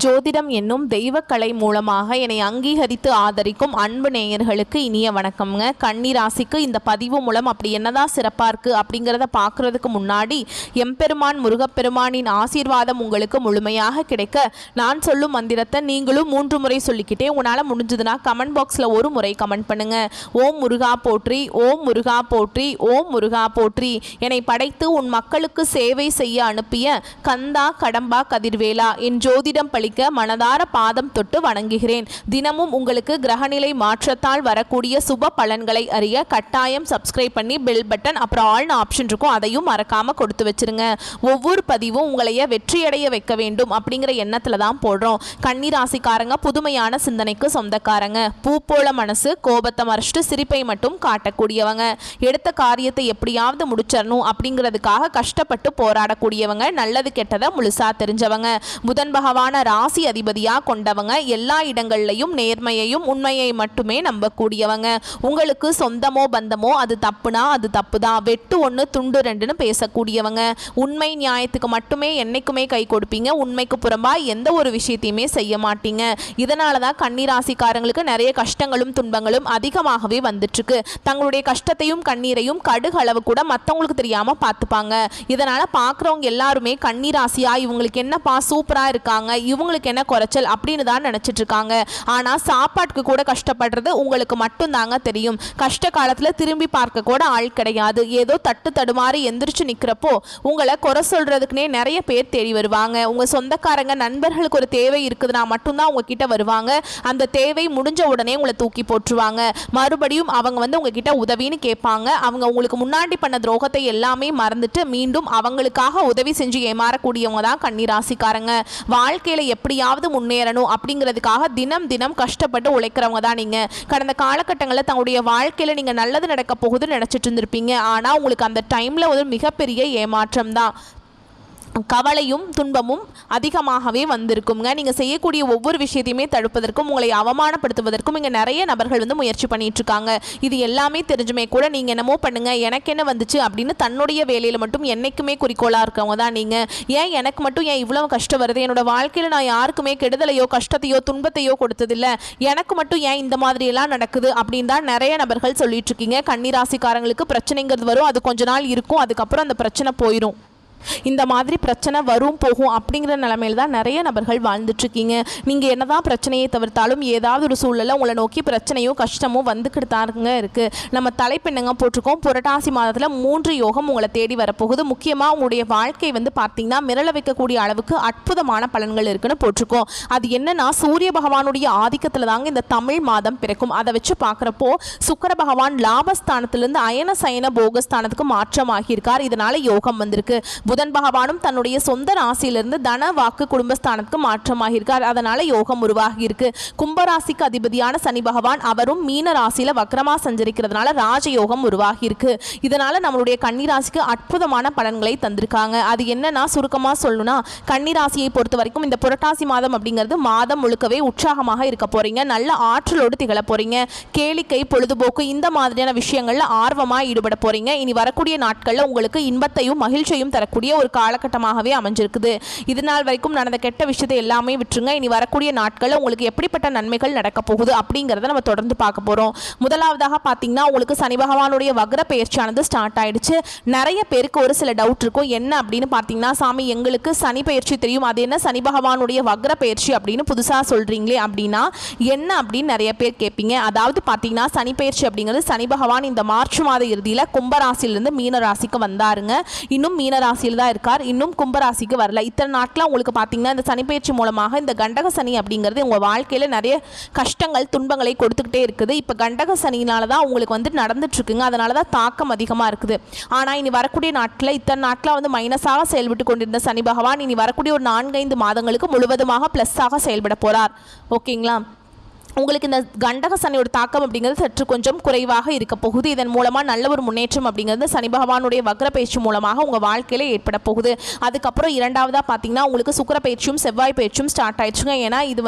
ஜோதிடம் என்னும் தெய்வக்கலை மூலமாக என்னை அங்கீகரித்து ஆதரிக்கும் அன்பு நேயர்களுக்கு இனிய வணக்கம்ங்க. கன்னி ராசிக்கு இந்த பதிவு மூலம் அப்படி என்னதான் சிறப்பாக இருக்குது அப்படிங்கிறத பார்க்குறதுக்கு முன்னாடி எம்பெருமான் முருகப்பெருமானின் ஆசீர்வாதம் உங்களுக்கு முழுமையாக கிடைக்க நான் சொல்லும் மந்திரத்தை நீங்களும் 3 முறை சொல்லிக்கிட்டே உங்களால் முடிஞ்சதுன்னா கமெண்ட் பாக்ஸில் ஒரு முறை கமெண்ட் பண்ணுங்கள். ஓம் முருகா போற்றி, ஓம் முருகா போற்றி, ஓம் முருகா போற்றி. என்னை படைத்து உன் மக்களுக்கு சேவை செய்ய அனுப்பிய கந்தா கடம்பா கதிர்வேலா, என் ஜோதிடம் பழிக்க மனதார பாதம் தொட்டு வணங்குகிறேன். தினமும் உங்களுக்கு கிரகநிலை மாற்றத்தால் வரக்கூடிய சுப பலன்களை அறிய கட்டாயம் சப்ஸ்கிரைப் பண்ணி பெல் பட்டன் அப்புறம் ஆல்னு ஆப்ஷன் இருக்கும், அதையும் மறக்காம கொடுத்து வச்சிருங்க. ஒவ்வொரு பதிவும் உங்களைய வெற்றியடைய வைக்க வேண்டும் அப்படிங்கிற எண்ணத்துல தான் போடுறோம். கன்னி ராசிக்காரங்க புதுமையான சிந்தனைக்கு சொந்தக்காரங்க. பூ போல மனசு, கோபத்தை மறைச்சிட்டு சிரிப்பை மட்டும் காட்டக்கூடியவங்க. எடுத்த காரியத்தை எப்படியாவது முடிச்சிடணும் அப்படிங்கிறதுக்காக கஷ்டப்பட்டு போராடக்கூடியவங்க. நல்லது கெட்டதை முழுசா தெரிஞ்சவங்க. புதன் பகவான ராசி அதிபதியாக கொண்டவங்க. எல்லா இடங்கள்லையும் நேர்மையையும் உண்மையை மட்டுமே நம்பக்கூடியவங்க. உங்களுக்கு சொந்தமோ பந்தமோ அது தப்புனா அது தப்பு தான், வெட்டு 1 துண்டு 2ன்னு பேசக்கூடியவங்க. உண்மை நியாயத்துக்கு மட்டுமே என்னைக்குமே கை கொடுப்பீங்க. உண்மைக்கு புறம்பா எந்த ஒரு விஷயத்தையுமே செய்ய மாட்டீங்க. இதனால தான் கன்னி ராசிக்காரங்களுக்கு நிறைய கஷ்டங்களும் துன்பங்களும் அதிகமாகவே வந்துட்டு இருக்கு. தங்களுடைய கஷ்டத்தையும் கண்ணீரையும் கடுகு அளவு கூட மற்றவங்களுக்கு தெரியாம பார்த்துப்பாங்க. இதனால பார்க்குறவங்க எல்லாருமே கன்னி ராசியா இவங்களுக்கு என்னப்பா சூப்பரா இருக்காங்க, இவங்களுக்கு என்ன குறைச்சல் அப்படின்னு தான் நினைச்சிட்டு இருக்காங்க. ஆனா சாப்பாட்டுக்கு கூட கஷ்டப்படுறது உங்களுக்கு மட்டும் தாங்க தெரியும். கஷ்ட காலத்துல திரும்பி பார்க்க கூட ஆள் கிடையாது. ஏதோ தட்டு தடுமாறி எந்திரிச்சு நிக்கிறப்போ உங்களை குறை சொல்றதுக்குனே நிறைய பேர் தேடி வருவாங்க. உங்க சொந்தக்காரங்க நண்பர்களுக்கு ஒரு தேவை இருக்குதுன்னா மட்டும்தான் உங்ககிட்ட வருவாங்க. அந்த தேவை முடிஞ்ச உடனே உங்களை தூக்கி போட்டுருவாங்க. மறுபடியும் அவங்க வந்து உங்ககிட்ட உதவின்னு கேட்பாங்க. அவங்க உங்களுக்கு முன்னாடி பண்ண துரோகத்தை எல்லாமே மறந்துட்டு மீண்டும் அவங்களுக்காக உதவி செஞ்சு ஏமாறக்கூடியவங்க தான் கன்னி ராசிக்காரங்க. வாழ்க்கையில எப்படியாவது முன்னேறணும் அப்படிங்கிறதுக்காக தினம் தினம் கஷ்டப்பட்டு உழைக்கிறவங்க தான் நீங்க. கடந்த காலகட்டங்களில் தங்களுடைய வாழ்க்கையில நீங்க நல்லது நடக்க போகுதுன்னு நினைச்சிட்டு இருந்திருப்பீங்க. ஆனா உங்களுக்கு அந்த டைம்ல ஒரு மிகப்பெரிய ஏமாற்றம் தான். கவலையும் துன்பமும் அதிகமாகவே வந்திருக்குங்க. நீங்கள் செய்யக்கூடிய ஒவ்வொரு விஷயத்தையுமே தடுப்பதற்கும் உங்களை அவமானப்படுத்துவதற்கும் இங்கே நிறைய நபர்கள் வந்து முயற்சி பண்ணிட்டு இருக்காங்க. இது எல்லாமே தெரிஞ்சுமே கூட நீங்கள் என்னமோ பண்ணுங்க, எனக்கு என்ன வந்துச்சு அப்படின்னு தன்னுடைய வேலையில் மட்டும் என்னைக்குமே குறிக்கோளாக இருக்கவங்க தான் நீங்கள். ஏன் எனக்கு மட்டும் ஏன் இவ்வளவு கஷ்டம் வருது, என்னோட வாழ்க்கையில் நான் யாருக்குமே கெடுதலையோ கஷ்டத்தையோ துன்பத்தையோ கொடுத்ததில்லை, எனக்கு மட்டும் ஏன் இந்த மாதிரியெல்லாம் நடக்குது அப்படின்னு தான் நிறைய நபர்கள் சொல்லிட்டு இருக்கீங்க. கன்னி ராசிக்காரங்களுக்கு பிரச்சனைங்கிறது வரும், அது கொஞ்ச நாள் இருக்கும், அதுக்கப்புறம் அந்த பிரச்சனை போயிடும். இந்த மாதிரி பிரச்சனை வரும் போகும் அப்படிங்கிற நிலைமையில் தான் நிறைய நபர்கள் வாழ்ந்துட்டுருக்கீங்க. நீங்கள் என்னதான் பிரச்சனையை தவிர்த்தாலும் ஏதாவது ஒரு சூழலில் உங்களை நோக்கி பிரச்சனையும் கஷ்டமும் வந்துக்கிட்டு தாங்க இருக்குது. நம்ம தலைப்பெண்ணுங்க போட்டிருக்கோம். புரட்டாசி மாதத்தில் 3 யோகம் உங்களை தேடி வரப்போகுது. முக்கியமாக உங்களுடைய வாழ்க்கை வந்து பார்த்தீங்கன்னா மிரள வைக்கக்கூடிய அளவுக்கு அற்புதமான பலன்கள் இருக்குன்னு போட்டிருக்கோம். அது என்னன்னா சூரிய பகவானுடைய ஆதிக்கத்தில் தாங்க இந்த தமிழ் மாதம் பிறக்கும். அதை வச்சு பார்க்குறப்போ சுக்கிர பகவான் லாபஸ்தானத்திலிருந்து அயன சயன போகஸ்தானத்துக்கு மாற்றமாகியிருக்கார். இதனால யோகம் வந்திருக்கு. புதன் பகவானும் தன்னுடைய சொந்த ராசியிலிருந்து தன வாக்கு குடும்பஸ்தானத்துக்கு மாற்றமாகியிருக்கார். அதனால யோகம் உருவாகி இருக்கு. கும்பராசிக்கு அதிபதியான சனி பகவான் அவரும் மீன ராசியில வக்ரமா சஞ்சரிக்கிறதுனால ராஜயோகம் உருவாகி இருக்கு. இதனால நம்மளுடைய கன்னி ராசிக்கு அற்புதமான பலன்களை தந்திருக்காங்க. அது என்னன்னா சுருக்கமா சொல்லணும்னா கன்னி ராசியை பொறுத்த வரைக்கும் இந்த புரட்டாசி மாதம் அப்படிங்கிறது மாதம் முழுக்கவே உற்சாகமாக இருக்க போறீங்க. நல்ல ஆற்றலோடு திகழ போறீங்க. கேளிக்கை பொழுதுபோக்கு இந்த மாதிரியான விஷயங்கள்ல ஆர்வமா ஈடுபட போறீங்க. இனி வரக்கூடிய நாட்கள்ல உங்களுக்கு இன்பத்தையும் மகிழ்ச்சியும் தரக்கூடிய ஒரு காலகட்டமாகவே அமைஞ்சிருக்குது. இது நாள் வரைக்கும் நடந்த கெட்ட விஷயத்தை எல்லாமே விட்டுருங்க. இனி வரக்கூடிய நாட்களில் உங்களுக்கு எப்படிப்பட்ட நன்மைகள் நடக்க போகுது அப்படிங்கிறத நம்ம தொடர்ந்து பார்க்க போறோம். முதலாவதாக பார்த்தீங்கன்னா உங்களுக்கு சனி பகவானுடைய வக்ர பயிற்சியானது ஸ்டார்ட் ஆயிடுச்சு. நிறைய பேருக்கு ஒரு சில டவுட் இருக்கும். என்ன அப்படின்னு பார்த்தீங்கன்னா, சாமி எங்களுக்கு சனி பயிற்சி தெரியும், அது என்ன சனி பகவானுடைய வக்ர பயிற்சி அப்படின்னு புதுசாக சொல்றீங்களே அப்படின்னா என்ன அப்படின்னு நிறைய பேர் கேட்பீங்க. அதாவது பார்த்தீங்கன்னா சனி பயிற்சி அப்படிங்கிறது சனி பகவான் இந்த மார்ச் மாத இறுதியில் கும்பராசிலிருந்து மீன ராசிக்கு வந்தாருங்க. இன்னும் மீன ராசியில் தான் இருக்கார், இன்னும் கும்பராசிக்கு வரல. இத்தனை நாட்கள் உங்களுக்கு பார்த்தீங்கன்னா இந்த சனிப்பெயர்ச்சி மூலமாக இந்த கண்டக சனி அப்படிங்கிறது உங்கள் வாழ்க்கையில் நிறைய கஷ்டங்கள் துன்பங்களை கொடுத்துக்கிட்டே இருக்குது. இப்போ கண்டக சனினால தான் உங்களுக்கு வந்து நடந்துட்டு இருக்குங்க. அதனால தான் தாக்கம் அதிகமாக இருக்குது. ஆனால் இனி வரக்கூடிய நாட்களில் இத்தனை நாட்களாக வந்து மைனஸாக செயல்பட்டு கொண்டிருந்த சனி பகவான் இனி வரக்கூடிய ஒரு 4-5 மாதங்களுக்கு முழுவதுமாக ப்ளஸ்ஸாக செயல்பட போகிறார். ஓகேங்களா? உங்களுக்கு இந்த கண்டக சனியோட தாக்கம் அப்படிங்கிறது சற்று கொஞ்சம் குறைவாக இருக்க போகுது. இதன் மூலமாக நல்ல ஒரு முன்னேற்றம் அப்படிங்கிறது சனி பகவானுடைய வக்ர பயிற்சி மூலமாக உங்கள் வாழ்க்கையில் ஏற்பட போகுது. அதுக்கப்புறம் இரண்டாவதாக பார்த்தீங்கன்னா உங்களுக்கு சுக்கிர பயிற்சியும் செவ்வாய் பயிற்சியும் ஸ்டார்ட் ஆயிடுச்சுங்க. ஏன்னா இது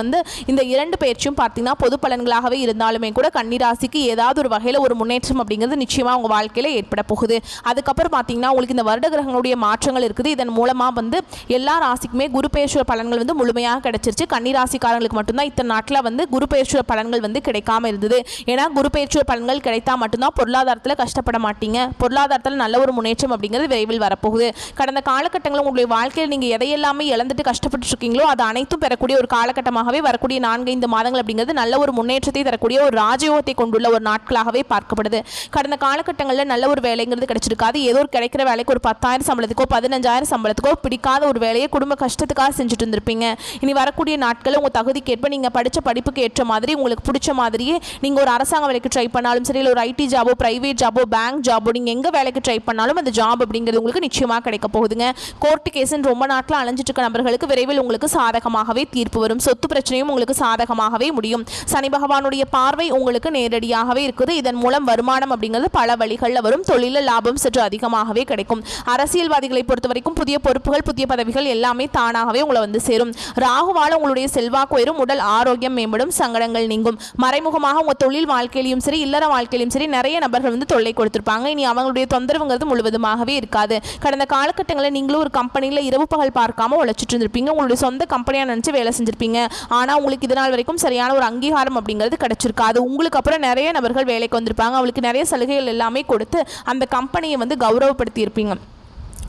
இந்த இரண்டு பயிற்சியும் பார்த்தீங்கன்னா பொது பலன்களாகவே இருந்தாலுமே கூட கன்னிராசிக்கு ஏதாவது ஒரு வகையில் ஒரு முன்னேற்றம் அப்படிங்கிறது நிச்சயமாக உங்கள் வாழ்க்கையில் ஏற்பட போகுது. அதுக்கப்புறம் பார்த்தீங்கன்னா உங்களுக்கு இந்த வருட கிரகங்களுடைய மாற்றங்கள் இருக்குது. இதன் மூலமாக எல்லா ராசிக்குமே குரு பயிற்சி பலன்கள் முழுமையாக கிடைச்சிருச்சு. கன்னிராசிக்காரங்களுக்கு மட்டும்தான் இத்தனை நாட்டில் குரு பயிற்சி பலன்கள் கிடைக்காம இருந்தது. ஏன்னா குரு பயிற்சி பலன்கள் கிடைத்தா மட்டும்தான் பொருளாதாரத்தில் கஷ்டப்பட மாட்டீங்க, பொருளாதாரத்தில் நல்ல ஒரு முன்னேற்றம் அப்படிங்கிறது விரைவில் வரப்போகுது. கடந்த காலகட்டங்களில் உங்களுடைய வாழ்க்கையில் நீங்கள் எதையெல்லாமே இழந்துட்டு கஷ்டப்பட்டு இருக்கீங்களோ அது அனைத்தும் பெறக்கூடிய ஒரு காலகட்டமாகவே வரக்கூடிய 4-5 மாதங்கள் அப்படிங்கிறது நல்ல ஒரு முன்னேற்றத்தை தரக்கூடிய ஒரு ராஜயோகத்தை கொண்டுள்ள ஒரு நாட்களாகவே பார்க்கப்படுது. கடந்த காலகட்டங்களில் நல்ல ஒரு வேலைங்கிறது கிடைச்சிருக்காது. ஏதோ ஒரு கிடைக்கிற வேலைக்கு ஒரு 10,000 சம்பளத்துக்கோ 15,000 சம்பளத்துக்கோ பிடிக்காத ஒரு வேலையை குடும்ப கஷ்டத்துக்காக செஞ்சுட்டு இருந்திருப்பீங்க. இனி வரக்கூடிய நாட்களில் உங்கள் தகுதிக்கேற்ப நீங்கள் படித்த படிப்புக்கு ஏற்ற மாதிரி உங்களுக்கு பிடிச்ச மாதிரியே நீங்கள் ஒரு அரசாங்க வேலைக்கு ட்ரை பண்ணாலும் சரி, இல்லை ஒரு ஐடி ஜாபோ பிரைவேட் ஜாபோ பேங்க் ஜாபோ நீங்கள் எங்கே வேலைக்கு ட்ரை பண்ணாலும் அந்த ஜாப் அப்படிங்கிறது உங்களுக்கு நிச்சயமாக கிடைக்க போகுதுங்க. கோர்ட்டு கேஸுன்னு ரொம்ப நாட்கள் அலைஞ்சிட்டு இருக்க நபர்களுக்கு விரைவில் உங்களுக்கு சாதகமாகவே தீர்ப்பு வரும். சொத்து பிரச்சனையும் உங்களுக்கு சாதகமாகவே முடியும். சனி பகவானுடைய பார்வை உங்களுக்கு நேரடியாகவே இருக்குது. இதன் மூலம் வருமானம் அப்படிங்கிறது பல வழிகளில் வரும். தொழிலில் லாபம் சற்று அதிகமாகவே கிடைக்கும். அரசியல்வாதிகளை பொறுத்த வரைக்கும் புதிய பொறுப்புகள் புதிய பதவிகள் எல்லாமே தானாகவே உங்களை சேரும். ராகுவால உங்களுடைய செல்வாக்கு உயரும், உடல் ஆரோக்கியம் மேம்படும், சங்கடங்கள் நீங்கும். மறைமுகமாக உங்க தொழில் வாழ்க்கையிலும் சரி இல்லற வாழ்க்கையிலும் சரி நிறைய நபர்கள் தொல்லை கொடுத்திருப்பாங்க. இனி அவங்களுடைய தொந்தரவுங்கிறது முழுவதுமாகவே இருக்காது. கடந்த காலகட்டங்களில் நீங்களும் ஒரு கம்பெனியில் இரவு பகல் பார்க்காம உழைச்சிட்டு இருந்திருப்பீங்க. உங்களுடைய சொந்த கம்பெனியா நினைச்சு வேலை செஞ்சிருப்பீங்க. ஆனா உங்களுக்கு இதனால் வரைக்கும் சரியான ஒரு அங்கீகாரம் அப்படிங்கிறது கிடைச்சிருக்காது. உங்களுக்கு அப்புறம் நிறைய நபர்கள் வேலைக்கு வந்திருப்பாங்க. அவங்களுக்கு நிறைய சலுகைகள் எல்லாமே கொடுத்து அந்த கம்பெனியை கௌரவப்படுத்தி இருப்பீங்க.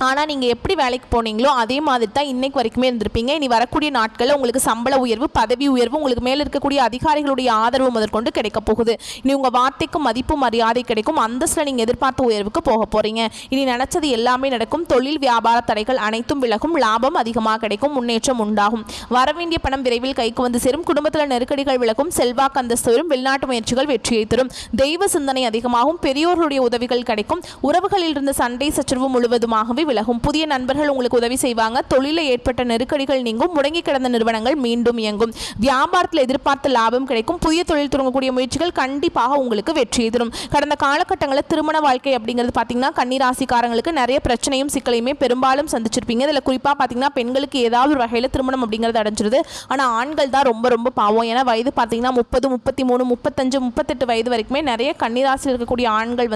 ஆனால் நீங்கள் எப்படி வேலைக்கு போனீங்களோ அதே மாதிரி தான் இன்றைக்கு வரைக்குமே இருந்திருப்பீங்க. இனி வரக்கூடிய நாட்களில் உங்களுக்கு சம்பள உயர்வு பதவி உயர்வு உங்களுக்கு மேலே இருக்கக்கூடிய அதிகாரிகளுடைய ஆதரவு முதற்கொண்டு கிடைக்க போகுது. இனி உங்கள் வார்த்தைக்கு மதிப்பு மரியாதை கிடைக்கும். அந்தஸ்தில் நீங்கள் எதிர்பார்த்த உயர்வுக்கு போக போகிறீங்க. இனி நினச்சது எல்லாமே நடக்கும். தொழில் வியாபார தடைகள் அனைத்தும் விலகும். லாபம் அதிகமாக கிடைக்கும். முன்னேற்றம் உண்டாகும். வரவேண்டிய பணம் விரைவில் கைக்கு சேரும். குடும்பத்தில் நெருக்கடிகள் விலகும். செல்வாக்கு அந்தஸ்து வரும். வெளிநாட்டு முயற்சிகள் வெற்றியை தரும். தெய்வ சிந்தனை அதிகமாகும். பெரியோர்களுடைய உதவிகள் கிடைக்கும். உறவுகளில் இருந்த சண்டை சச்சரவு முழுவதுமாகவே விலகும். புதிய நண்பர்கள் உங்களுக்கு உதவி செய்வாங்க. தொழிலில் ஏற்பட்ட நெருக்கடிகள் நீங்கும். முடங்கி கிடந்த நிறுவனங்கள் மீண்டும் இயங்கும். வியாபாரத்தில் எதிர்பார்த்த லாபம் கிடைக்கும். புதிய தொழில் தொடங்கக்கூடிய முயற்சிகள் கண்டிப்பாக உங்களுக்கு வெற்றியை தரும். கடந்த காலகட்டங்களில் திருமண வாழ்க்கை அப்படிங்கிறது பார்த்தீங்கன்னா கன்னிராசிக்காரங்களுக்கு நிறைய பிரச்சனையும் சிக்கலையுமே பெரும்பாலும் சந்திச்சிருப்பீங்க. இதில் குறிப்பாக பார்த்தீங்கன்னா பெண்களுக்கு ஏதாவது ஒரு வகையில் திருமணம் அப்படிங்கிறது அடைஞ்சிருது. ஆனால் ஆண்கள் தான் ரொம்ப ரொம்ப பாவம். ஏன்னா வயது பார்த்தீங்கன்னா 30, 33, 35, 38 வயது வரைக்குமே நிறைய கன்னிராசியில் இருக்கக்கூடிய ஆண்கள்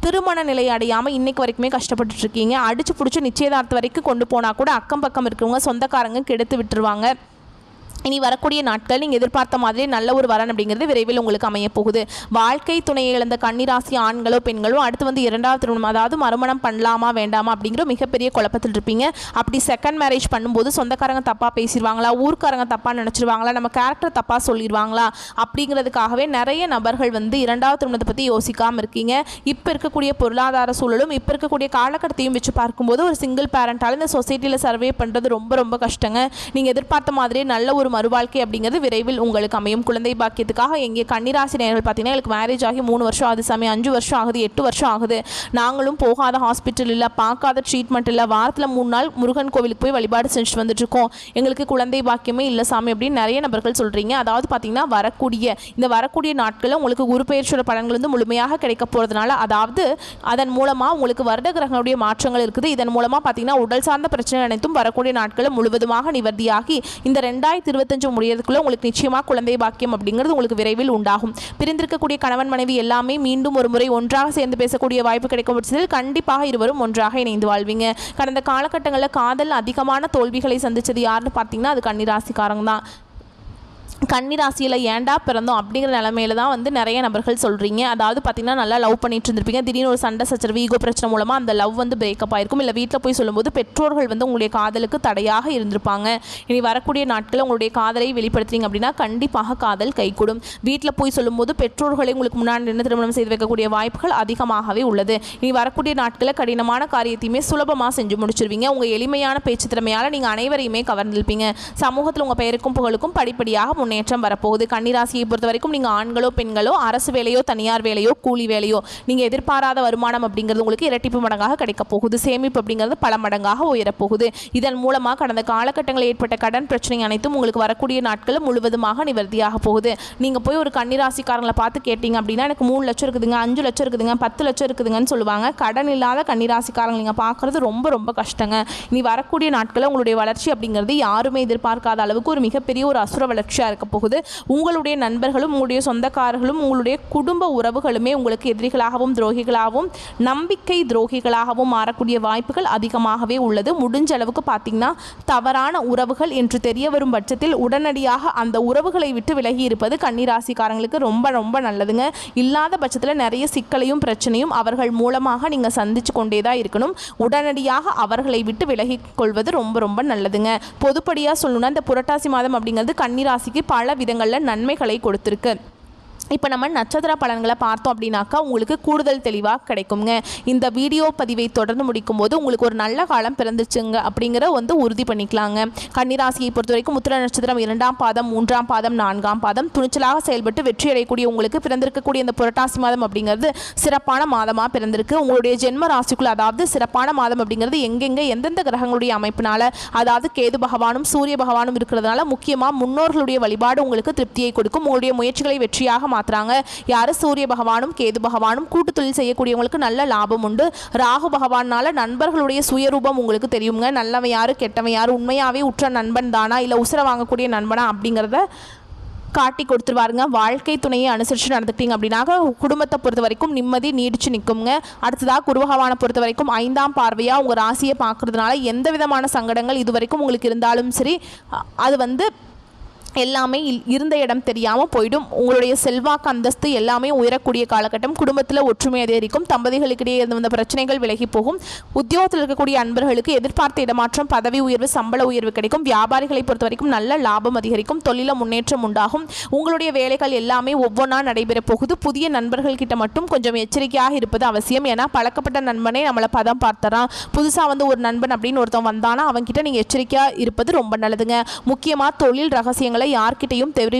திருமண நிலை அடையாமல் இன்னைக்கு வரைக்குமே கஷ்டப்பட்டு இருக்கீங்க. அடிச்சு பிடிச்சி நிச்சயதார்த்தம் வரைக்கும் கொண்டு போனால் கூட அக்கம் பக்கம் இருக்கிறவங்க சொந்தக்காரங்க கெடுத்து விட்டுருவாங்க. இனி வரக்கூடிய நாட்கள் நீங்கள் எதிர்பார்த்த மாதிரி நல்ல ஒரு வரன் அப்படிங்கிறது விரைவில் உங்களுக்கு அமைய போகுது. வாழ்க்கை துணையை இழந்த கன்னிராசி ஆண்களோ பெண்களோ அடுத்து இரண்டாவது திருமணம் அதாவது மறுமணம் பண்ணலாமா வேண்டாமா அப்படிங்கிற மிகப்பெரிய குழப்பத்தில் இருப்பீங்க. அப்படி செகண்ட் மேரேஜ் பண்ணும்போது சொந்தக்காரங்க தப்பாக பேசிடுவாங்களா, ஊர்க்காரங்க தப்பாக நினச்சிருவாங்களா, நம்ம கேரக்டர் தப்பாக சொல்லிடுவாங்களா அப்படிங்கிறதுக்காகவே நிறைய நபர்கள் இரண்டாவது திருமணத்தை பற்றி யோசிக்காமல் இருக்கீங்க. இப்போ இருக்கக்கூடிய பொருளாதார சூழலும் இப்போ இருக்கக்கூடிய காலகட்டத்தையும் வச்சு பார்க்கும்போது ஒரு சிங்கிள் பேரண்டால் இந்த சொசைட்டியில் சர்வே பண்ணுறது ரொம்ப ரொம்ப கஷ்டங்க. நீங்கள் எதிர்பார்த்த மாதிரியே நல்ல ஒரு மறுவாழ்க்கை அப்படிங்கிறது விரைவில் உங்களுக்கு அமையும். குழந்தை பாக்கியத்துக்காக எங்கே கன்னிராசி நேயர்கள் பார்த்தீங்கன்னா எனக்கு மேரேஜ் ஆகி 3 வருஷம் ஆகுது சாமி, 5 வருஷம் ஆகுது, 8 வருஷம் ஆகுது, நாங்களும் போகாத ஹாஸ்பிட்டல் இல்லை, பார்க்காத ட்ரீட்மெண்ட் இல்லை, வாரத்தில் 3 நாள் முருகன் கோவிலுக்கு போய் வழிபாடு செஞ்சுட்டு வந்துட்டுருக்கோம், எங்களுக்கு குழந்தை பாக்கியமே இல்லை சாமி அப்படின்னு நிறைய நபர்கள் சொல்கிறீங்க. அதாவது பார்த்தீங்கன்னா வரக்கூடிய நாட்களில் உங்களுக்கு குரு பெயர்ச்சியோட பலன்கள் முழுமையாக கிடைக்க போகிறதுனால அதாவது அதன் மூலமாக உங்களுக்கு வருட கிரகங்களுடைய மாற்றங்கள் இருக்குது. இதன் மூலமாக பார்த்தீங்கன்னா உடல் சார்ந்த பிரச்சனை அனைத்தும் வரக்கூடிய நாட்களில் முழுவதுமாக நிவர்த்தியாகி இந்த 2025 முடியறதுக்குள்ள உங்களுக்கு நிச்சயமாக குழந்தை பாக்கியம் அப்படிங்கிறது உங்களுக்கு விரைவில் உண்டாகும். பிரிந்திருக்கக்கூடிய கணவன் மனைவி எல்லாமே மீண்டும் ஒரு முறை ஒன்றாக சேர்ந்து பேசக்கூடிய வாய்ப்பு கிடைக்கும் பட்சத்தில் கண்டிப்பாக இருவரும் ஒன்றாக இணைந்து வாழ்வீங்க. கடந்த காலகட்டங்களில் காதல் அதிகமான தோல்விகளை சந்திச்சது யாருன்னு பார்த்தீங்கன்னா அது கன்னிராசிக்காரங்க தான். கன்னிராசியில் ஏண்டா பிறந்தோம் அப்படிங்கிற நிலமையில தான் நிறைய நபர்கள் சொல்கிறீங்க. அதாவது பார்த்தீங்கன்னா நல்லா லவ் பண்ணிட்டு இருந்திருப்பீங்க. திடீர்னு ஒரு சண்டை சச்சரவு ஈகோ பிரச்சனை மூலமாக அந்த லவ் பிரேக்கப் ஆயிருக்கும். இல்லை வீட்டில் போய் சொல்லும்போது பெற்றோர்கள் உங்களுடைய காதலுக்கு தடையாக இருந்திருப்பாங்க. இனி வரக்கூடிய நாட்களில் உங்களுடைய காதலை வெளிப்படுத்துறீங்க அப்படின்னா கண்டிப்பாக காதல் கைகூடும். வீட்டில் போய் சொல்லும்போது பெற்றோர்களை உங்களுக்கு முன்னாடி நின்று திருமணம் செய்து வைக்கக்கூடிய வாய்ப்புகள் அதிகமாகவே உள்ளது. இனி வரக்கூடிய நாட்களில் கடினமான காரியத்தையுமே சுலபமாக செஞ்சு முடிச்சிருவீங்க. உங்கள் எளிமையான பேச்சு திறமையால் நீங்கள் அனைவரையுமே கவர்ந்திருப்பீங்க. சமூகத்தில் உங்கள் பெயருக்கும் புகழுக்கும் படிப்படியாக முன்னேற்றம் வரப்போகுது. கன்னிராசியை பொறுத்த வரைக்கும் நீங்கள் ஆண்களோ பெண்களோ அரசு வேலையோ தனியார் வேலையோ கூலி வேலையோ நீங்கள் எதிர்பாராத வருமானம் அப்படிங்கிறது உங்களுக்கு இரட்டிப்பு மடங்காக கிடைக்க போகுது. சேமிப்பு அப்படிங்கிறது பல மடங்காக உயரப்போகுது. இதன் மூலமாக கடந்த காலகட்டங்களில் ஏற்பட்ட கடன் பிரச்சனை அனைத்தும் உங்களுக்கு வரக்கூடிய நாட்கள் முழுவதுமாக நிவர்த்தியாக போகுது. நீங்கள் போய் ஒரு கன்னிராசிக்காரங்களை பார்த்து கேட்டீங்க அப்படின்னா எனக்கு 3 லட்சம் இருக்குதுங்க, 5 லட்சம் இருக்குதுங்க, 10 லட்சம் இருக்குதுங்கன்னு சொல்லுவாங்க. கடன் இல்லாத கன்னிராசிக்காரங்க நீங்கள் பார்க்குறது ரொம்ப ரொம்ப கஷ்டங்க. இனி வரக்கூடிய நாட்களில் உங்களுடைய வளர்ச்சி அப்படிங்கிறது யாருமே எதிர்பார்க்காத அளவுக்கு ஒரு மிகப்பெரிய ஒரு அசுர வளர்ச்சியாக இருக்க போகுது. உங்களுடைய நண்பர்களும் உங்களுடைய சொந்தக்காரர்களும் உங்களுடைய குடும்ப உறவுகளுமே உங்களுக்கு எதிரிகளாகவும் துரோகிகளாகவும் நம்பிக்கை துரோகிகளாகவும் மாறக்கூடிய வாய்ப்புகள் அதிகமாகவே உள்ளது. முடிஞ்ச அளவுக்கு பார்த்தீங்கன்னா தவறான உறவுகள் என்று தெரிய வரும் பட்சத்தில் உடனடியாக அந்த உறவுகளை விட்டு விலகி இருப்பது கன்னிராசிக்காரங்களுக்கு ரொம்ப ரொம்ப நல்லதுங்க. இல்லாத பட்சத்தில் நிறைய சிக்கலையும் பிரச்சனையும் அவர்கள் மூலமாக நீங்கள் சந்திச்சு கொண்டே தான் இருக்கணும். உடனடியாக அவர்களை விட்டு விலகி கொள்வது ரொம்ப ரொம்ப நல்லதுங்க. பொதுப்படியாக சொல்லணும்னா இந்த புரட்டாசி மாதம் அப்படிங்கிறது கன்னிராசிக்கு பல விதங்களில் நன்மைகளை கொடுத்துருக்கு. இப்போ நம்ம நட்சத்திர பலன்களை பார்த்தோம் அப்படின்னாக்கா உங்களுக்கு கூடுதல் தெளிவாக கிடைக்குங்க. இந்த வீடியோ பதிவை தொடர்ந்து முடிக்கும் போது உங்களுக்கு ஒரு நல்ல காலம் பிறந்துச்சுங்க அப்படிங்கிற உறுதி பண்ணிக்கலாங்க. கன்னிராசியை பொறுத்த வரைக்கும் உத்திர நட்சத்திரம் 2ஆம் பாதம் 3ஆம் பாதம் 4ஆம் பாதம் துணிச்சலாக செயல்பட்டு வெற்றி அடையக்கூடிய உங்களுக்கு பிறந்திருக்கக்கூடிய இந்த புரட்டாசி மாதம் அப்படிங்கிறது சிறப்பான மாதமாக பிறந்திருக்கு. உங்களுடைய ஜென்ம ராசிக்குள்ள அதாவது சிறப்பான மாதம் அப்படிங்கிறது எங்கெங்கே எந்தெந்த கிரகங்களுடைய அமைப்பினால அதாவது கேது பகவானும் சூரிய பகவானும் இருக்கிறதுனால முக்கியமாக முன்னோர்களுடைய வழிபாடு உங்களுக்கு திருப்தியை கொடுக்கும். உங்களுடைய முயற்சிகளை வெற்றியாக மாத்துறாங்க. யாரு சூரிய பகவானும் கேது பகவானும் கூட்டு தொழில் செய்யக்கூடியவங்களுக்கு நல்ல லாபம் உண்டு. ராகு பகவானால நண்பர்களுடைய சுயரூபம் உங்களுக்கு தெரியுங்க. நல்லவன் யாரு கெட்டவன் யாரு உண்மையாவே உற்ற நண்பன் தானா இல்லை உசுர வாங்கக்கூடிய நண்பனா அப்படிங்கிறத காட்டி கொடுத்துருவாருங்க. வாழ்க்கை துணையை அனுசரித்து நடந்துக்கிட்டீங்க அப்படின்னாக்க குடும்பத்தை பொறுத்த வரைக்கும் நிம்மதி நீடிச்சு நிற்குங்க. அடுத்ததாக குரு பகவானை பொறுத்த வரைக்கும் 5ஆம் பார்வையாக உங்கள் ராசியை பார்க்கறதுனால எந்த விதமான சங்கடங்கள் இது வரைக்கும் உங்களுக்கு இருந்தாலும் சரி அது எல்லாமே இருந்த இடம் தெரியாமல் போயிடும். உங்களுடைய செல்வாக்கு அந்தஸ்து எல்லாமே உயரக்கூடிய காலகட்டம். குடும்பத்தில் ஒற்றுமை அதிகரிக்கும். தம்பதிகளுக்கிடையே இருந்த பிரச்சனைகள் விலகி போகும். உத்தியோகத்தில் இருக்கக்கூடிய அன்பர்களுக்கு எதிர்பார்த்த இடமாற்றம் பதவி உயர்வு சம்பள உயர்வு கிடைக்கும். வியாபாரிகளை பொறுத்த வரைக்கும் நல்ல லாபம் அதிகரிக்கும். தொழில முன்னேற்றம் உண்டாகும். உங்களுடைய வேலைகள் எல்லாமே ஒவ்வொன்றா நடைபெற போகுது. புதிய நண்பர்கள் கிட்ட மட்டும் கொஞ்சம் எச்சரிக்கையாக இருப்பது அவசியம். ஏன்னா பழக்கப்பட்ட நண்பனே நம்மளை பதம் பார்த்தறான். புதுசாக ஒரு நண்பன் அப்படின்னு ஒருத்தன் வந்தானா அவன்கிட்ட நீங்கள் எச்சரிக்கையாக இருப்பது ரொம்ப நல்லதுங்க. முக்கியமாக தொழில் ரகசியங்களை யார்கிட்டையும்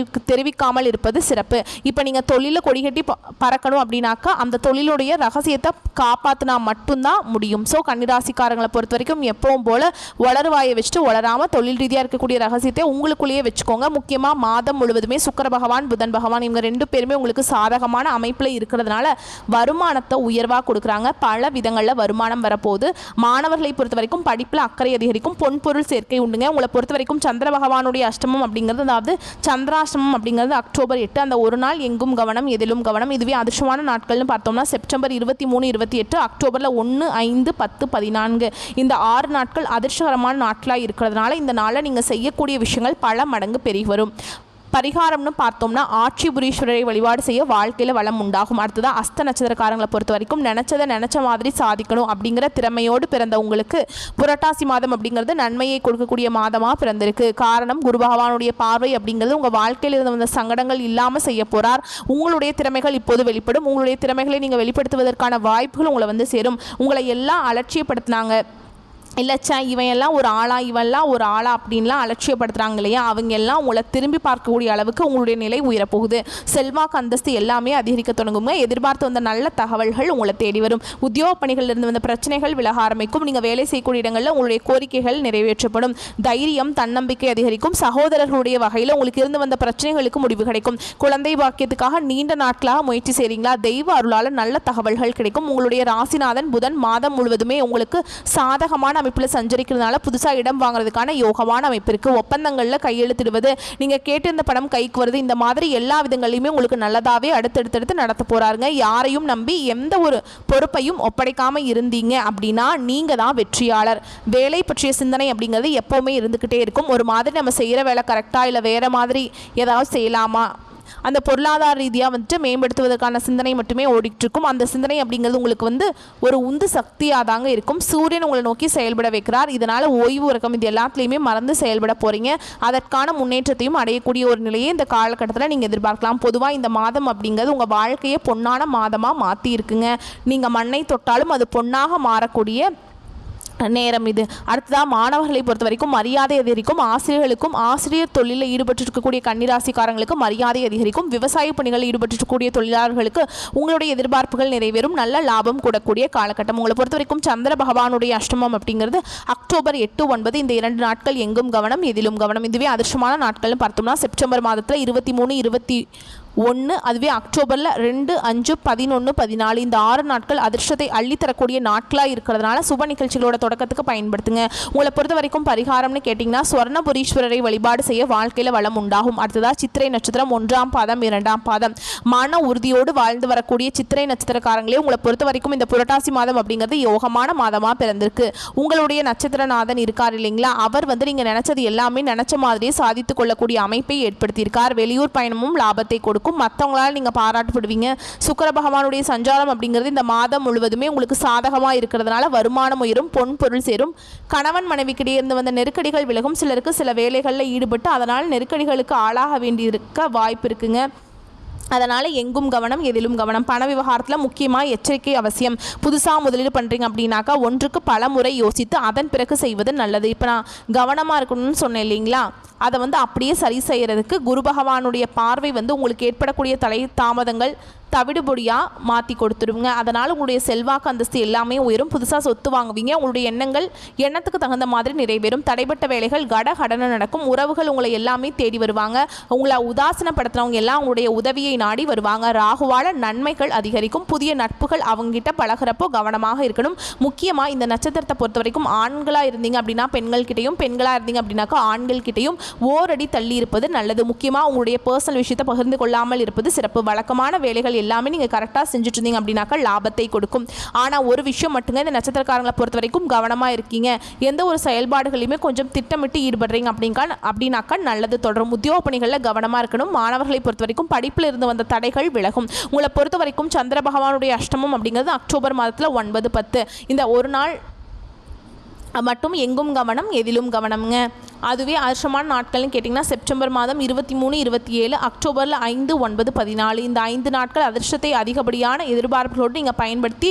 தெரிவிக்காமல் இருப்பது சிறப்பு. இப்போ நீங்கள் தொழிலில் கொடிகட்டி பறக்கணும் அப்படின்னாக்கா அந்த தொழிலுடைய ரகசியத்தை காப்பாற்றினா மட்டும்தான் முடியும். ஸோ கன்னிராசிக்காரங்களை பொறுத்த வரைக்கும் எப்பவும் போல வளருவாயை வச்சுட்டு வளராமல் தொழில் ரீதியாக இருக்கக்கூடிய ரகசியத்தை உங்களுக்குள்ளேயே வச்சுக்கோங்க. முக்கியமாக மாதம் முழுவதுமே சுக்கிர பகவான் புதன் பகவான் இவங்க 2 பேருமே உங்களுக்கு சாதகமான அமைப்பில் இருக்கிறதுனால வருமானத்தை உயர்வாக கொடுக்குறாங்க. பல விதங்களில் வருமானம் வரப்போகுது. மாணவர்களை பொறுத்த வரைக்கும் படிப்பில் அக்கறை அதிகரிக்கும். பொன்பொருள் சேர்க்கை உண்டுங்க. உங்களை பொறுத்த வரைக்கும் சந்திர பகவானுடைய அஷ்டமம் அப்படிங்கிறது அதாவது சந்திராஷ்டமம் அப்படிங்கிறது அக்டோபர் 8 அந்த ஒரு நாள் எங்கும் கவனம் எதிலும் கவனம். இதுவே அதிர்ஷ்டமான நாட்கள்னு பார்த்தோம்னா செப்டம்பர் 23 28 அக்டோபரில் 1 5 10 14 இந்த 6 நாட்கள் அதிர்ஷ்டகரமான நாட்களாக இருக்கிறதுனால இந்த நாளில் நீங்கள் செய்யக்கூடிய விஷயங்கள் பல மடங்கு பெருகி வரும். பரிகாரம்னு பார்த்தோம்னா ஆட்சிபுரீஸ்வரரை வழிபாடு செய்ய வாழ்க்கையில் வளம் உண்டாகும். அடுத்ததாக அஸ்த நட்சத்திரக்காரங்களை பொறுத்த வரைக்கும் நினச்ச மாதிரி சாதிக்கணும் அப்படிங்கிற திறமையோடு பிறந்த உங்களுக்கு புரட்டாசி மாதம் அப்படிங்கிறது நன்மையை கொடுக்கக்கூடிய மாதமாக பிறந்திருக்கு. காரணம் குரு பகவானுடைய பார்வை அப்படிங்கிறது உங்கள் வாழ்க்கையில் இருந்து வந்த சங்கடங்கள் இல்லாமல் செய்ய போகிறார். உங்களுடைய திறமைகள் இப்போது வெளிப்படும். உங்களுடைய திறமைகளை நீங்கள் வெளிப்படுத்துவதற்கான வாய்ப்புகள் உங்களை சேரும். உங்களை எல்லாம் அலட்சியப்படுத்தினாங்க இல்லைச்சா இவன் எல்லாம் ஒரு ஆளா இவெல்லாம் ஒரு ஆளா அப்படின்லாம் அலட்சியப்படுத்துகிறாங்க இல்லையா அவங்க எல்லாம் உங்களை திரும்பி பார்க்கக்கூடிய அளவுக்கு உங்களுடைய நிலை உயரப்போகுது. செல்வாக்கு அந்தஸ்து எல்லாமே அதிகரிக்க தொடங்குங்க. எதிர்பார்த்து வந்த நல்ல தகவல்கள் உங்களை தேடி வரும். உத்தியோக பணிகளில் இருந்து வந்த பிரச்சனைகள் விலக ஆரம்பிக்கும். நீங்கள் வேலை செய்யக்கூடிய இடங்களில் உங்களுடைய கோரிக்கைகள் நிறைவேற்றப்படும். தைரியம் தன்னம்பிக்கை அதிகரிக்கும். சகோதரர்களுடைய வகையில் உங்களுக்கு இருந்து வந்த பிரச்சனைகளுக்கு முடிவு கிடைக்கும். குழந்தை பாக்கியத்துக்காக நீண்ட நாட்களாக முயற்சி செய்கிறீங்களா தெய்வ அருளால் நல்ல தகவல்கள் கிடைக்கும். உங்களுடைய ராசிநாதன் புதன் மாதம் முழுவதுமே உங்களுக்கு சாதகமான அமைப்பில் சஞ்சரிக்கிறதுனால புதுசாக இடம் வாங்குறதுக்கான யோகமான அமைப்பு இருக்குது. ஒப்பந்தங்களில் கையெழுத்திடுவது நீங்கள் கேட்டிருந்த படம் கைக்கு வருது. இந்த மாதிரி எல்லா விதங்களையுமே உங்களுக்கு நல்லதாகவே அடுத்தடுத்து நடத்த போகிறாருங்க. யாரையும் நம்பி எந்த ஒரு பொறுப்பையும் ஒப்படைக்காமல் இருந்தீங்க அப்படின்னா நீங்கள் தான் வெற்றியாளர். வேலை பற்றிய சிந்தனை அப்படிங்கிறது எப்போவுமே இருந்துக்கிட்டே இருக்கும். ஒரு மாதிரி நம்ம செய்கிற வேலை கரெக்டாக இல்லை வேறு மாதிரி ஏதாவது செய்யலாமா அந்த பொருளாதார ரீதியாக மேம்படுத்துவதற்கான சிந்தனை மட்டுமே ஓடிட்டு இருக்கும். அந்த சிந்தனை அப்படிங்கிறது உங்களுக்கு ஒரு உந்து சக்தியாக தாங்க இருக்கும். சூரியன் உங்களை நோக்கி செயல்பட வைக்கிறார். இதனால் ஓய்வு உறக்கம் இது எல்லாத்துலேயுமே மறந்து செயல்பட போகிறீங்க. அதற்கான முன்னேற்றத்தையும் அடையக்கூடிய ஒரு நிலையை இந்த காலகட்டத்தில் நீங்கள் எதிர்பார்க்கலாம். பொதுவாக இந்த மாதம் அப்படிங்கிறது உங்கள் வாழ்க்கையை பொன்னான மாதமாக மாற்றி இருக்குங்க. நீங்கள் மண்ணை தொட்டாலும் அது பொன்னாக மாறக்கூடிய நேரம் இது. அடுத்ததாக மாணவர்களை பொறுத்த வரைக்கும் மரியாதை அதிகரிக்கும். ஆசிரியர்களுக்கும் ஆசிரியர் தொழிலில் ஈடுபட்டிருக்கக்கூடிய கன்னிராசிக்காரங்களுக்கு மரியாதை அதிகரிக்கும். விவசாய பணிகளில் ஈடுபட்டிருக்கக்கூடிய தொழிலாளர்களுக்கு உங்களுடைய எதிர்பார்ப்புகள் நிறைவேறும். நல்ல லாபம் கூடக்கூடிய காலகட்டம். உங்களை பொறுத்த வரைக்கும் சந்திர பகவானுடைய அஷ்டமம் அப்படிங்கிறது அக்டோபர் 8, 9 இந்த 2 நாட்கள் எங்கும் கவனம் எதிலும் கவனம். இதுவே அதிர்ஷ்டமான நாட்கள்னு பார்த்தோம்னா செப்டம்பர் மாதத்தில் 23, 21, அதுவே அக்டோபரில் 2, 5, 11, 14 இந்த 6 நாட்கள் அதிர்ஷ்டத்தை அள்ளித்தரக்கூடிய நாட்களாக இருக்கிறதுனால சுப நிகழ்ச்சிகளோட தொடக்கத்துக்கு பயன்படுத்துங்க. உங்களை பொறுத்த வரைக்கும் பரிகாரம்னு கேட்டிங்கன்னா சுவர்ணபுரீஸ்வரரை வழிபாடு செய்ய வாழ்க்கையில் வளம் உண்டாகும். அடுத்ததாக சித்திரை நட்சத்திரம் 1ஆம் பாதம் 2ஆம் பாதம் மன உறுதியோடு வாழ்ந்து வரக்கூடிய சித்திரை நட்சத்திரக்காரங்களே உங்களை பொறுத்த வரைக்கும் இந்த புரட்டாசி மாதம் அப்படிங்கிறது யோகமான மாதமாக பிறந்திருக்கு. உங்களுடைய நட்சத்திரநாதன் இருக்கார் இல்லைங்களா, அவர் நீங்கள் நினைச்சது எல்லாமே நினைச்ச மாதிரியே சாதித்து கொள்ளக்கூடிய அமைப்பை ஏற்படுத்தியிருக்கார். வெளியூர் பயணமும் லாபத்தை கொடுக்கும். மற்றவங்களால் நீங்கள் பாராட்டப்படுவீங்க. சுக்கிர பகவானுடைய சஞ்சாரம் அப்படிங்கிறது இந்த மாதம் முழுவதுமே உங்களுக்கு சாதகமாக இருக்கிறதுனால வருமானம் உயரும், பொன் பொருள் சேரும். கணவன் மனைவிக்கிடையே இருந்து வந்த நெருக்கடிகள் விலகும். சிலருக்கு சில வேலைகளில் ஈடுபட்டு அதனால் நெருக்கடிகளுக்கு ஆளாக வேண்டியிருக்க வாய்ப்பு இருக்குங்க. அதனால் எங்கும் கவனம் எதிலும் கவனம். பண விவகாரத்தில் முக்கியமாக எச்சரிக்கை அவசியம். புதுசாக முதலீடு பண்ணுறீங்க அப்படின்னாக்கா ஒன்றுக்கு பல முறை யோசித்து அதன் பிறகு செய்வது நல்லது. இப்போ நான் கவனமாக இருக்கணும்னு சொன்னேன் இல்லைங்களா, அதை அப்படியே சரி செய்கிறதுக்கு குரு பகவானுடைய பார்வை உங்களுக்கு ஏற்படக்கூடிய தலை தாமதங்கள் தவிடுபொடியாக மாற்றி கொடுத்துருங்க. அதனால் உங்களுடைய செல்வாக்கு அந்தஸ்து எல்லாமே உயரும். புதுசாக சொத்து வாங்குவீங்க. உங்களுடைய எண்ணத்துக்கு தகுந்த மாதிரி நிறைவேறும். தடைப்பட்ட வேலைகள் கடன நடக்கும். உறவுகள் உங்களை எல்லாமே தேடி வருவாங்க. உங்களை உதாசனப்படுத்துறவங்க எல்லாம் உங்களுடைய உதவியை நாடி வருவாங்க. ராகுவால நன்மைகள் அதிகரிக்கும். புதிய நட்புகள் அவங்ககிட்ட பழகிறப்போ கவனமாக இருக்கணும். முக்கியமாக இந்த நட்சத்திரத்தை பொறுத்த வரைக்கும் ஆண்களாக இருந்தீங்க அப்படின்னா பெண்கள்கிட்டையும், பெண்களாக இருந்தீங்க அப்படின்னாக்கா ஆண்கள்கிட்டையும் ஓரடி தள்ளி இருப்பது நல்லது. முக்கியமாக உங்களுடைய பர்சனல் விஷயத்தை பகிர்ந்து கொள்ளாமல் இருப்பது சிறப்பு. வழக்கமான வேலைகள் எல்லாமே நீங்கள் கரெக்டாக செஞ்சுட்டு இருந்தீங்க அப்படின்னாக்கா லாபத்தை கொடுக்கும். ஆனால் ஒரு விஷயம் மட்டுங்க, இந்த நட்சத்திரக்காரங்களை பொறுத்த வரைக்கும் கவனமாக இருக்கீங்க. எந்த ஒரு செயல்பாடுகளையுமே கொஞ்சம் திட்டமிட்டு ஈடுபடுறீங்க அப்படின்னாக்கா நல்லது தொடரும். உத்தியோக பணிகளில் கவனமாக இருக்கணும். மாணவர்களை பொறுத்த வரைக்கும் படிப்பில் இருந்து வந்த தடைகள் விலகும். உங்களை பொறுத்த வரைக்கும் சந்திர பகவானுடைய அஷ்டமம் அப்படிங்கிறது அக்டோபர் மாதத்தில் 9, 10 இந்த ஒரு நாள் மட்டும் எங்கும் கவனம் எதிலும் கவனம்ங்க. அதுவே அதிர்ஷ்டமான நாட்கள்னு கேட்டிங்கன்னா செப்டம்பர் மாதம் 23, 27, அக்டோபரில் 5, 9, 14 இந்த 5 நாட்கள் அதிர்ஷ்டத்தை அதிகப்படியான எதிர்பார்ப்புகளோடு நீங்கள் பயன்படுத்தி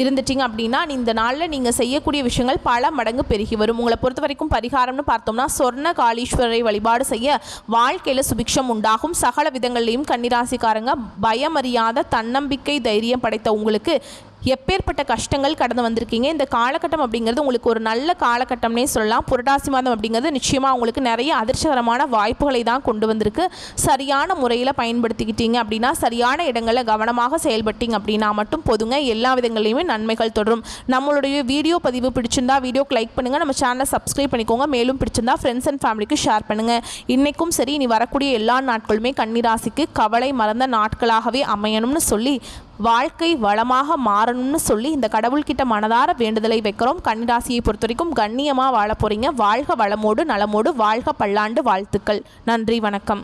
இருந்துட்டீங்க அப்படின்னா இந்த நாளில் நீங்கள் செய்யக்கூடிய விஷயங்கள் பல மடங்கு பெருகி வரும். உங்களை பொறுத்த வரைக்கும் பரிகாரம்னு பார்த்தோம்னா சொர்ண காளீஸ்வரரை வழிபாடு செய்ய வாழ்க்கையில் சுபிக்ஷம் உண்டாகும். சகல விதங்கள்லையும் கன்னிராசிக்காரங்க பயமறியாத தன்னம்பிக்கை தைரியம் படைத்த உங்களுக்கு எப்பேற்பட்ட கஷ்டங்கள் கடந்து வந்திருக்கீங்க. இந்த காலகட்டம் அப்படிங்கிறது உங்களுக்கு ஒரு நல்ல காலகட்டம்னே சொல்லலாம். புரட்டாசி மாதம் அப்படிங்கிறது நிச்சயமாக உங்களுக்கு நிறைய அதிர்ஷ்டகரமான வாய்ப்புகளை தான் கொண்டு வந்திருக்கு. சரியான முறையில் பயன்படுத்திக்கிட்டீங்க அப்படின்னா, சரியான இடங்களில் கவனமாக செயல்பட்டீங்க அப்படின்னா மட்டும் போதுங்க. எல்லா விதங்களையுமே நன்மைகள் தொடரும். நம்மளுடைய வீடியோ பதிவு பிடிச்சிருந்தா வீடியோக்கு லைக் பண்ணுங்கள். நம்ம சேனலை சப்ஸ்கிரைப் பண்ணிக்கோங்க. மேலும் பிடிச்சிருந்தா ஃப்ரெண்ட்ஸ் அண்ட் ஃபேமிலிக்கு ஷேர் பண்ணுங்கள். இன்றைக்கும் சரி, இனி வரக்கூடிய எல்லா நாட்களுமே கன்னிராசிக்கு கவலை மறந்த நாட்களாகவே அமையணும்னு சொல்லி, வாழ்க்கை வளமாக மாறணும்னு சொல்லி இந்த கடவுள்கிட்ட மனதார வேண்டுதலை வைக்கிறோம். கன்னிராசியை பொறுத்த வரைக்கும் கண்ணியமாக வாழ போகிறீங்க. வாழ்க வளமோடு நலமோடு, வாழ்க பல்லாண்டு வாழ்த்துக்கள். நன்றி, வணக்கம்.